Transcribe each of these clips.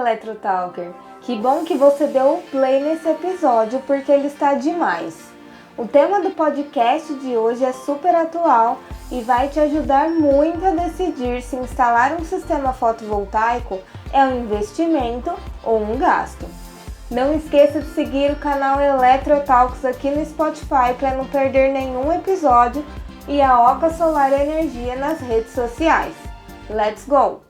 Eletrotalker! Que bom que você deu o play nesse episódio porque ele está demais. O tema do podcast de hoje é super atual e vai te ajudar muito a decidir se instalar um sistema fotovoltaico é um investimento ou um gasto. Não esqueça de seguir o canal Eletrotalks aqui no Spotify para não perder nenhum episódio e a Oca Solar Energia nas redes sociais. Let's go!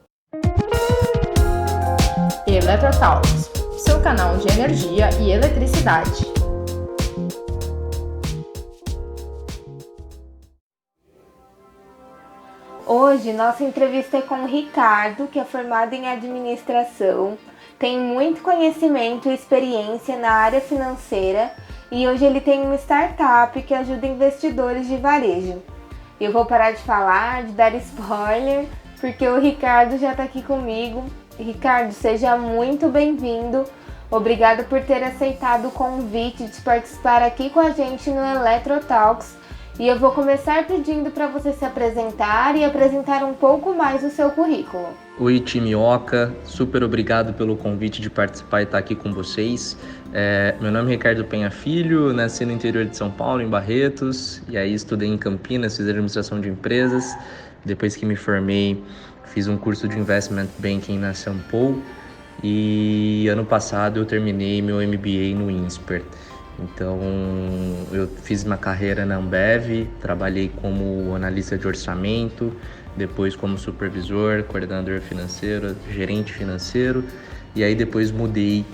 Eletrotalks, seu canal de energia e eletricidade. Hoje nossa entrevista é com o Ricardo, que é formado em administração, tem muito conhecimento e experiência na área financeira e hoje ele tem uma startup que ajuda investidores de varejo. Eu vou parar de falar, de dar spoiler, porque o Ricardo já está aqui comigo. Ricardo, seja muito bem-vindo. Obrigada por ter aceitado o convite de participar aqui com a gente no Eletrotalks. E eu vou começar pedindo para você se apresentar e apresentar um pouco mais o seu currículo. Oi, time Oca, super obrigado pelo convite de participar e estar aqui com vocês. Meu nome é Ricardo Penha Filho, nasci no interior de São Paulo, em Barretos, e aí estudei em Campinas, fiz administração de empresas. Depois que me formei, fiz um curso de Investment Banking na Sampo e ano passado eu terminei meu MBA no INSPER. Então, eu fiz uma carreira na Ambev, trabalhei como analista de orçamento, depois como supervisor, coordenador financeiro, gerente financeiro, e aí depois mudei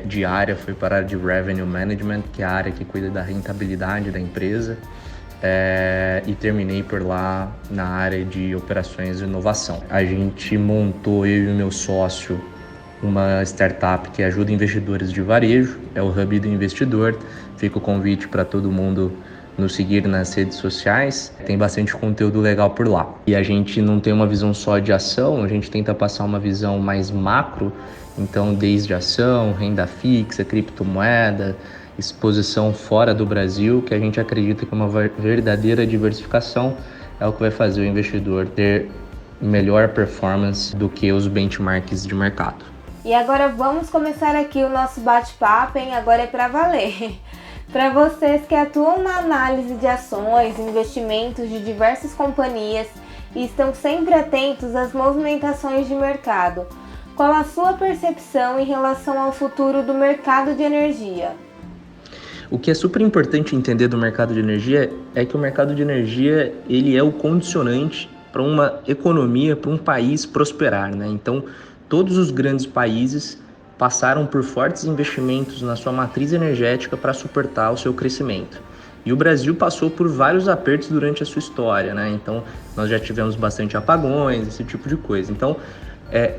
de área, fui para a área de Revenue Management, que é a área que cuida da rentabilidade da empresa, e terminei por lá na área de operações e inovação. A gente montou, eu e o meu sócio, uma startup que ajuda investidores de varejo, é o Hub do Investidor. Fica o convite para todo mundo nos seguir nas redes sociais, tem bastante conteúdo legal por lá. E a gente não tem uma visão só de ação, a gente tenta passar uma visão mais macro, então desde ação, renda fixa, criptomoeda, exposição fora do Brasil, que a gente acredita que uma verdadeira diversificação é o que vai fazer o investidor ter melhor performance do que os benchmarks de mercado. E agora vamos começar aqui o nosso bate-papo, hein? Agora é para valer. Para vocês que atuam na análise de ações, investimentos de diversas companhias e estão sempre atentos às movimentações de mercado, qual a sua percepção em relação ao futuro do mercado de energia? O que é super importante entender do mercado de energia é que o mercado de energia ele é o condicionante para uma economia, para um país prosperar, né? Então, todos os grandes países passaram por fortes investimentos na sua matriz energética para suportar o seu crescimento. E o Brasil passou por vários apertos durante a sua história, né? Então, nós já tivemos bastante apagões, esse tipo de coisa. Então,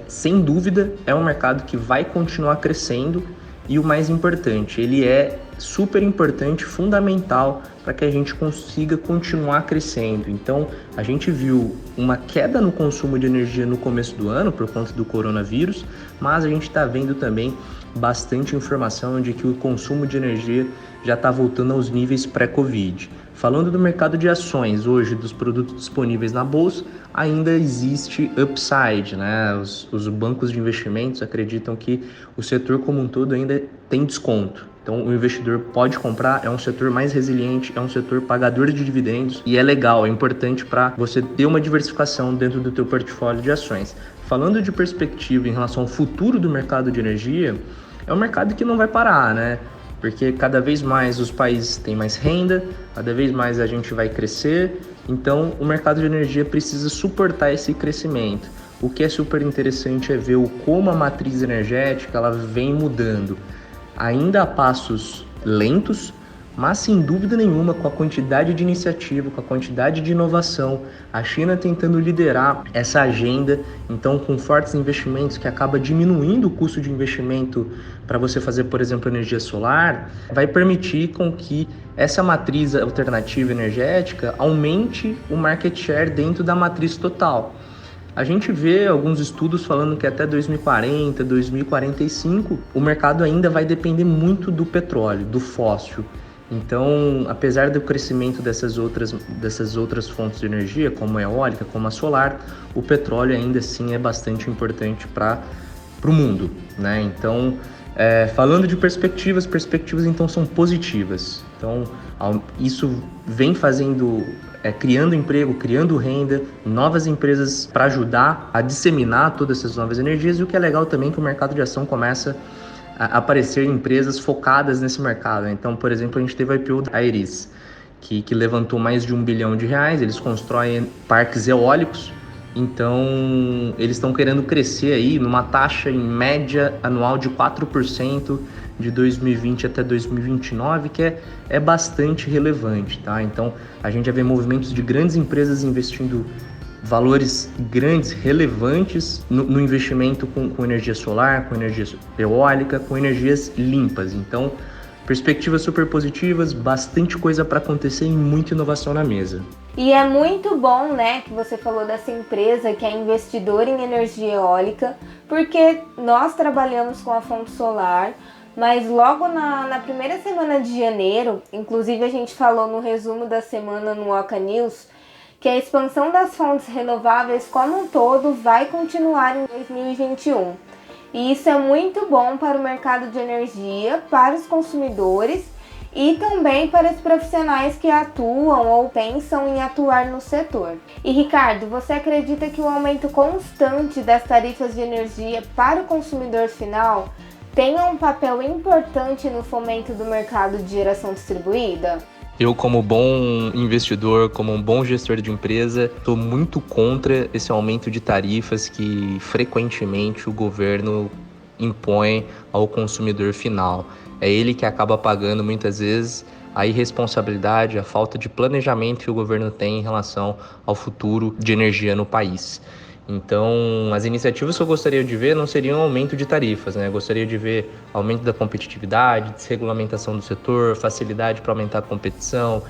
sem dúvida, é um mercado que vai continuar crescendo e o mais importante, ele é super importante, fundamental para que a gente consiga continuar crescendo. Então, a gente viu uma queda no consumo de energia no começo do ano por conta do coronavírus, mas a gente está vendo também bastante informação de que o consumo de energia já está voltando aos níveis pré-Covid. Falando do mercado de ações, hoje, dos produtos disponíveis na bolsa, ainda existe upside, né? Os bancos de investimentos acreditam que o setor como um todo ainda tem desconto. Então, o investidor pode comprar, é um setor mais resiliente, é um setor pagador de dividendos e é legal, é importante para você ter uma diversificação dentro do teu portfólio de ações. Falando de perspectiva em relação ao futuro do mercado de energia, é um mercado que não vai parar, né? Porque cada vez mais os países têm mais renda, cada vez mais a gente vai crescer, então o mercado de energia precisa suportar esse crescimento. O que é super interessante é ver como a matriz energética ela vem mudando, ainda a passos lentos, mas sem dúvida nenhuma com a quantidade de iniciativa, com a quantidade de inovação, a China tentando liderar essa agenda, então com fortes investimentos que acaba diminuindo o custo de investimento para você fazer, por exemplo, energia solar, vai permitir com que essa matriz alternativa energética aumente o market share dentro da matriz total. A gente vê alguns estudos falando que até 2040, 2045, o mercado ainda vai depender muito do petróleo, do fóssil. Então, apesar do crescimento dessas outras fontes de energia, como a eólica, como a solar, o petróleo ainda assim é bastante importante para para o mundo, né? Então, falando de perspectivas então são positivas. Então, isso vem criando emprego, criando renda, novas empresas para ajudar a disseminar todas essas novas energias. E o que é legal também é que o mercado de ação começa a aparecer empresas focadas nesse mercado, né? Então, por exemplo, a gente teve a IPO da Aeris, que levantou mais de R$1 bilhão. Eles constroem parques eólicos. Então, eles estão querendo crescer aí numa taxa em média anual de 4% de 2020 até 2029, que é bastante relevante, tá? Então, a gente já vê movimentos de grandes empresas investindo valores grandes, relevantes no investimento com energia solar, com energia eólica, com energias limpas. Então, perspectivas super positivas, bastante coisa para acontecer e muita inovação na mesa. E é muito bom, né, que você falou dessa empresa que é investidora em energia eólica, porque nós trabalhamos com a fonte solar, mas logo na primeira semana de janeiro, inclusive a gente falou no resumo da semana no Oca News, que a expansão das fontes renováveis como um todo vai continuar em 2021. E isso é muito bom para o mercado de energia, para os consumidores e também para os profissionais que atuam ou pensam em atuar no setor. E Ricardo, você acredita que o aumento constante das tarifas de energia para o consumidor final tenha um papel importante no fomento do mercado de geração distribuída? Eu, como bom investidor, como um bom gestor de empresa, estou muito contra esse aumento de tarifas que frequentemente o governo impõe ao consumidor final. É ele que acaba pagando muitas vezes a irresponsabilidade, a falta de planejamento que o governo tem em relação ao futuro de energia no país. Então, as iniciativas que eu gostaria de ver não seriam aumento de tarifas, né? Eu gostaria de ver aumento da competitividade, desregulamentação do setor, facilidade para aumentar a competição,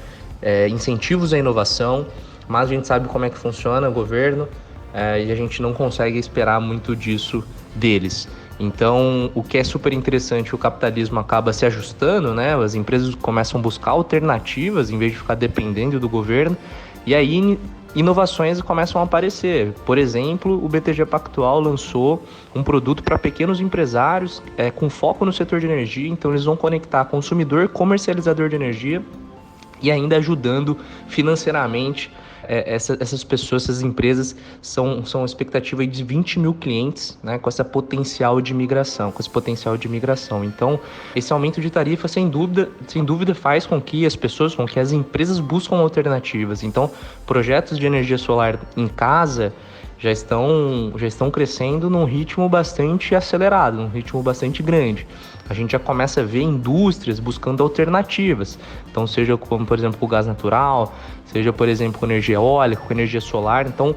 incentivos à inovação, mas a gente sabe como é que funciona o governo e a gente não consegue esperar muito disso deles. Então, o que é super interessante, o capitalismo acaba se ajustando, né? As empresas começam a buscar alternativas em vez de ficar dependendo do governo, e aí inovações começam a aparecer. Por exemplo, o BTG Pactual lançou um produto para pequenos empresários com foco no setor de energia. Então eles vão conectar consumidor, comercializador de energia e ainda ajudando financeiramente essas pessoas, essas empresas. São expectativa de 20 mil clientes, né, com esse potencial de migração. Então, esse aumento de tarifa, sem dúvida faz com que as empresas buscam alternativas. Então, projetos de energia solar em casa já estão crescendo num ritmo bastante acelerado, num ritmo bastante grande. A gente já começa a ver indústrias buscando alternativas. Então, seja como, por exemplo, com o gás natural, seja, por exemplo, com energia eólica, com energia solar. Então,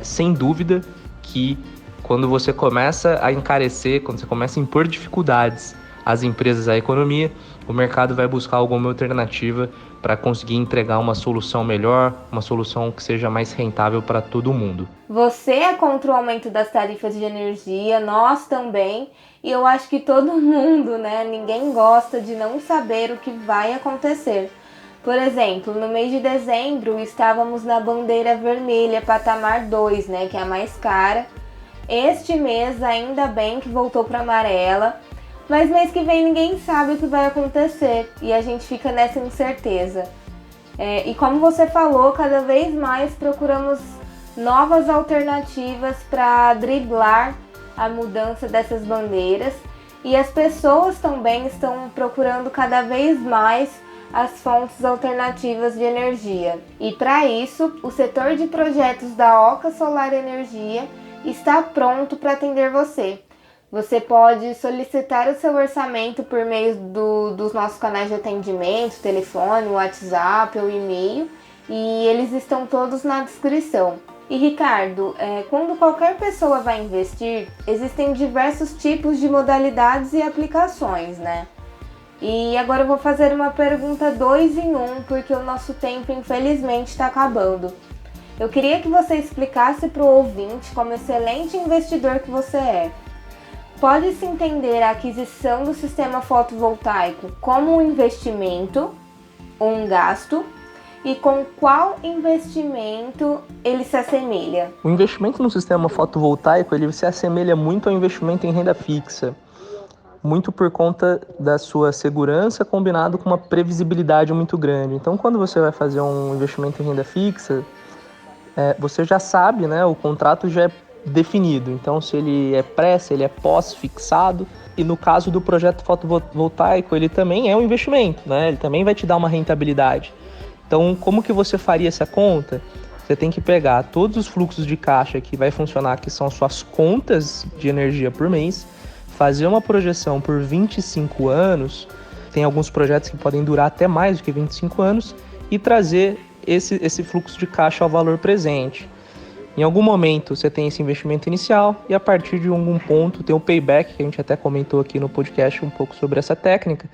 sem dúvida que quando você começa a encarecer, quando você começa a impor dificuldades às empresas, à economia, o mercado vai buscar alguma alternativa para conseguir entregar uma solução melhor, uma solução que seja mais rentável para todo mundo. Você é contra o aumento das tarifas de energia, nós também, e eu acho que todo mundo, né? Ninguém gosta de não saber o que vai acontecer. Por exemplo, no mês de dezembro estávamos na bandeira vermelha, patamar 2, né? Que é a mais cara. Este mês, ainda bem que voltou para amarela. Mas mês que vem ninguém sabe o que vai acontecer e a gente fica nessa incerteza. E como você falou, cada vez mais procuramos novas alternativas para driblar a mudança dessas bandeiras, e as pessoas também estão procurando cada vez mais as fontes alternativas de energia. E para isso, o setor de projetos da Oca Solar Energia está pronto para atender você. Você pode solicitar o seu orçamento por meio dos nossos canais de atendimento, telefone, WhatsApp ou e-mail, e eles estão todos na descrição. E Ricardo, quando qualquer pessoa vai investir, existem diversos tipos de modalidades e aplicações, né? E agora eu vou fazer uma pergunta 2 em 1, porque o nosso tempo infelizmente está acabando. Eu queria que você explicasse para o ouvinte, como excelente investidor que você é, pode-se entender a aquisição do sistema fotovoltaico como um investimento ou um gasto? e com qual investimento ele se assemelha? O investimento no sistema fotovoltaico ele se assemelha muito ao investimento em renda fixa, muito por conta da sua segurança combinado com uma previsibilidade muito grande. Então, quando você vai fazer um investimento em renda fixa, você já sabe, né, o contrato já é definido. Então, se ele é pré, se ele é pós-fixado. E no caso do projeto fotovoltaico, ele também é um investimento, né? Ele também vai te dar uma rentabilidade. Então, como que você faria essa conta? Você tem que pegar todos os fluxos de caixa que vai funcionar, que são suas contas de energia por mês, fazer uma projeção por 25 anos, tem alguns projetos que podem durar até mais do que 25 anos, e trazer esse fluxo de caixa ao valor presente. Em algum momento você tem esse investimento inicial e a partir de algum ponto tem o payback, que a gente até comentou aqui no podcast um pouco sobre essa técnica,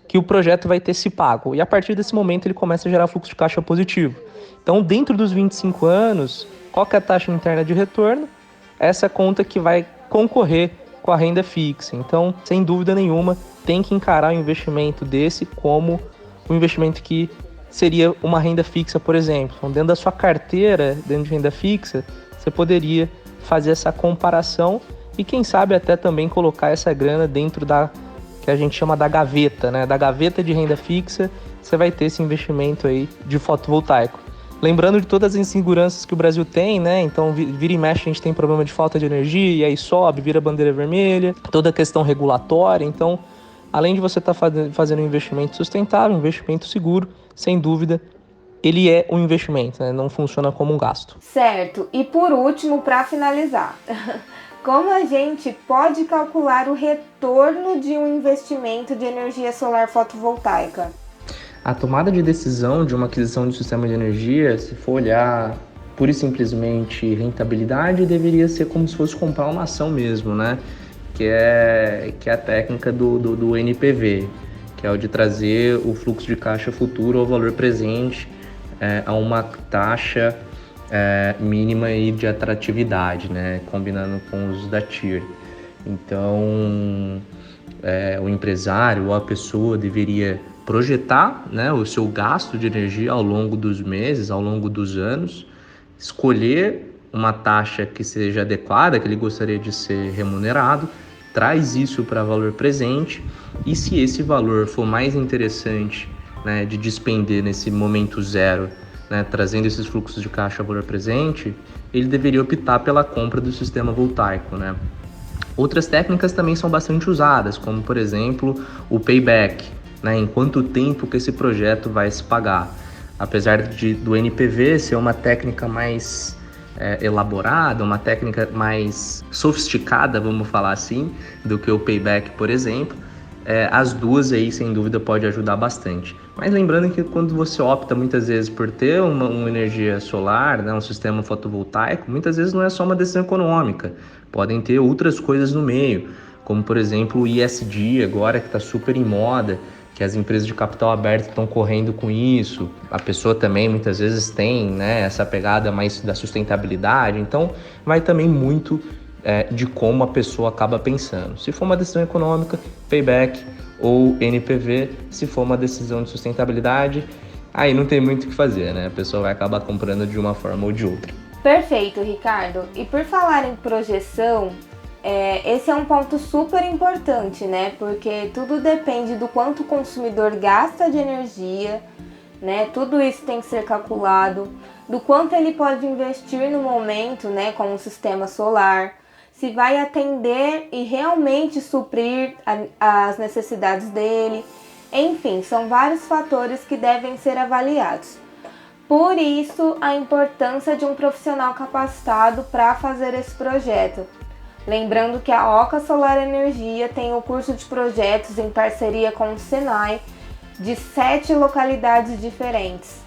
que o projeto vai ter se pago. E a partir desse momento ele começa a gerar fluxo de caixa positivo. Então, dentro dos 25 anos, qual que é a taxa interna de retorno? Essa conta que vai concorrer com a renda fixa. Então, sem dúvida nenhuma, tem que encarar um investimento desse como um investimento que seria uma renda fixa, por exemplo. Então, dentro da sua carteira, dentro de renda fixa, você poderia fazer essa comparação e, quem sabe, até também colocar essa grana dentro da que a gente chama da gaveta, né? Da gaveta de renda fixa, você vai ter esse investimento aí de fotovoltaico. Lembrando de todas as inseguranças que o Brasil tem, né? Então, vira e mexe, a gente tem problema de falta de energia, e aí sobe, vira bandeira vermelha, toda a questão regulatória. Então, além de você estar fazendo um investimento sustentável, um investimento seguro, sem dúvida, ele é um investimento, né? Não funciona como um gasto. Certo. E por último, para finalizar, como a gente pode calcular o retorno de um investimento de energia solar fotovoltaica? A tomada de decisão de uma aquisição de sistema de energia, se for olhar pura e simplesmente rentabilidade, deveria ser como se fosse comprar uma ação mesmo, né? Que é a técnica do NPV, que é o de trazer o fluxo de caixa futuro ao valor presente a uma taxa mínima aí de atratividade, né? Combinando com os da TIR. Então, o empresário ou a pessoa deveria projetar, né, o seu gasto de energia ao longo dos meses, ao longo dos anos, escolher uma taxa que seja adequada, que ele gostaria de ser remunerado, traz isso para valor presente, e se esse valor for mais interessante, né, de despender nesse momento zero, né, trazendo esses fluxos de caixa ao valor presente, ele deveria optar pela compra do sistema voltaico, né? Outras técnicas também são bastante usadas, como por exemplo o payback, né, em quanto tempo que esse projeto vai se pagar. Apesar do NPV ser uma técnica mais elaborada, uma técnica mais sofisticada, vamos falar assim, do que o payback, por exemplo, as duas aí sem dúvida pode ajudar bastante. Mas lembrando que quando você opta muitas vezes por ter uma energia solar, né, um sistema fotovoltaico, muitas vezes não é só uma decisão econômica, podem ter outras coisas no meio, como por exemplo o ESG agora que está super em moda, que as empresas de capital aberto estão correndo com isso. A pessoa também muitas vezes tem, né, essa pegada mais da sustentabilidade, então vai também muito de como a pessoa acaba pensando. Se for uma decisão econômica, payback ou NPV, se for uma decisão de sustentabilidade, aí não tem muito o que fazer, né? A pessoa vai acabar comprando de uma forma ou de outra. Perfeito, Ricardo. E por falar em projeção, esse é um ponto super importante, né? Porque tudo depende do quanto o consumidor gasta de energia, né? Tudo isso tem que ser calculado, do quanto ele pode investir no momento, né, com o sistema solar, se vai atender e realmente suprir as necessidades dele. Enfim, são vários fatores que devem ser avaliados. Por isso, a importância de um profissional capacitado para fazer esse projeto. Lembrando que a Oca Solar Energia tem o curso de projetos em parceria com o Senai de 7 localidades diferentes.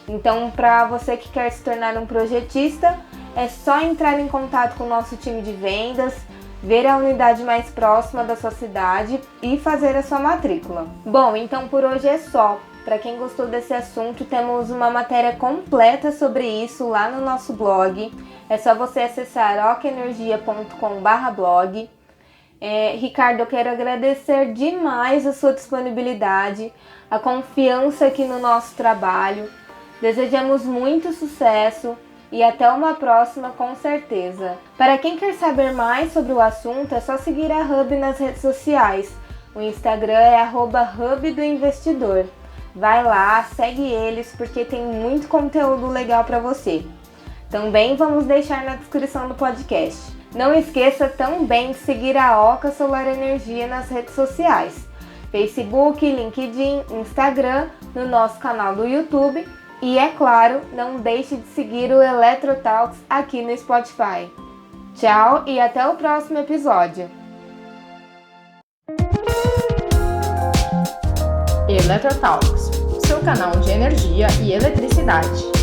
Então, para você que quer se tornar um projetista, é só entrar em contato com o nosso time de vendas, ver a unidade mais próxima da sua cidade e fazer a sua matrícula. Bom, então por hoje é só. Para quem gostou desse assunto, temos uma matéria completa sobre isso lá no nosso blog. É só você acessar ocaenergia.com/blog. Ricardo, eu quero agradecer demais a sua disponibilidade, a confiança aqui no nosso trabalho. Desejamos muito sucesso e até uma próxima com certeza. Para quem quer saber mais sobre o assunto, é só seguir a Hub nas redes sociais. O Instagram é @hubdoinvestidor. Vai lá, segue eles porque tem muito conteúdo legal para você. Também vamos deixar na descrição do podcast. Não esqueça também de seguir a Oca Solar Energia nas redes sociais. Facebook, LinkedIn, Instagram, no nosso canal do YouTube e, é claro, não deixe de seguir o Eletrotalks aqui no Spotify. Tchau e até o próximo episódio. Eletrotalks, seu canal de energia e eletricidade.